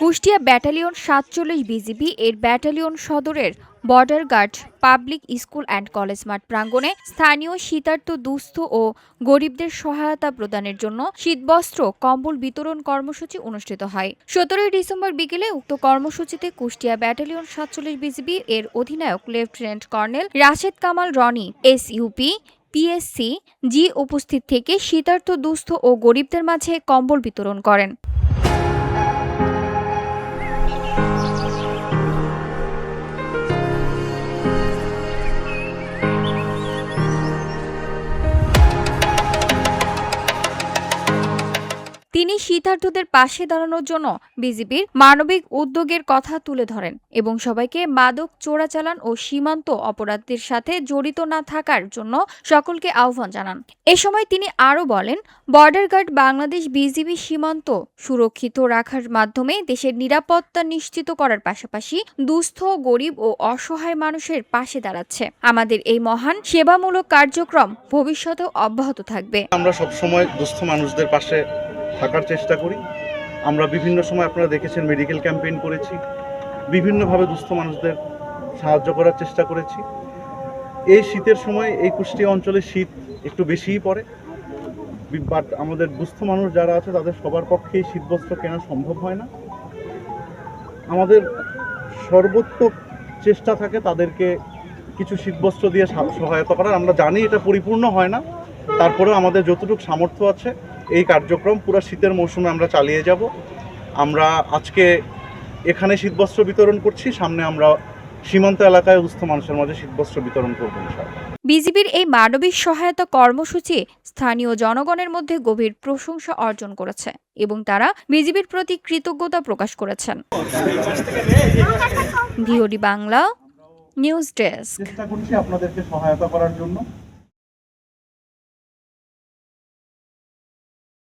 Kushtia battalion ৪৭ BGB এর battalion সদরের border guard public school and college মাঠ প্রাঙ্গণে স্থানীয় শীতার্ত দুস্থ ও গরিবদের সহায়তা প্রদানের জন্য শীতবস্ত্র কম্বল বিতরণ কর্মসূচি অনুষ্ঠিত হয়। ১৭ ডিসেম্বর বিকেলে উক্ত কর্মসূচিতে কুষ্টিয়া ব্যাটালিয়ন ৪৭ বিজিবি এর অধিনায়ক lieutenant colonel Rashed Kamal Roni SUP PSC G উপস্থিত থেকে শীতার্ত দুস্থ ও গরিবদের মাঝে কম্বল বিতরণ করেন। তিনি শীতার্তদের পাশে দাঁড়ানোর জন্য বিজিবির মানবিক উদ্যোগের কথা তুলে ধরেন এবং সবাইকে মাদক চোরাচালান ও সীমান্ত অপরাধের সাথে জড়িত না থাকার জন্য সকলকে আহ্বান জানান। এ সময় তিনি আরও বলেন, বর্ডার গার্ড বাংলাদেশ বিজিবি সীমান্ত সুরক্ষিত রাখার মাধ্যমে দেশের নিরাপত্তা নিশ্চিত করার পাশাপাশি দুস্থ, গরিব ও অসহায় মানুষের পাশে দাঁড়াচ্ছে। আমাদের এই মহান সেবামূলক কার্যক্রম ভবিষ্যতেও অব্যাহত থাকবে। আমরা সবসময় দুস্থ মানুষদের পাশে থাকার চেষ্টা করি। আমরা বিভিন্ন সময় আপনারা দেখেছেন মেডিকেল ক্যাম্পেইন করেছি, বিভিন্নভাবে দুস্থ মানুষদের সাহায্য করার চেষ্টা করেছি। এই শীতের সময় এই কুষ্টিয়া অঞ্চলে শীত একটু বেশিই পড়ে, বাট আমাদের দুস্থ মানুষ যারা আছে তাদের সবার পক্ষেই শীতবস্ত্র কেনা সম্ভব হয় না। আমাদের সর্বোত্তম চেষ্টা থাকে তাদেরকে কিছু শীতবস্ত্র দিয়ে সহায়তা করার। আমরা জানি এটা পরিপূর্ণ হয় না, তারপরেও আমাদের যতটুকু সামর্থ্য আছে এই কার্যক্রম পুরো শীতের মৌসুমে আমরা চালিয়ে যাব। আমরা আজকে এখানে শীতবস্ত্র বিতরণ করছি, সামনে আমরা সীমান্ত এলাকায় দুস্থ মানুষের মাঝে শীতবস্ত্র বিতরণ করব ইনশাআল্লাহ। বিজিবির এই মানবিক সহায়তা কর্মসূচি স্থানীয় জনগণের মধ্যে গভীর প্রশংসা অর্জন করেছে এবং তারা বিজিবির প্রতি কৃতজ্ঞতা প্রকাশ করেছেন। VOD Bangla news desk. চেষ্টা করছি আপনাদেরকে সহায়তা করার জন্য।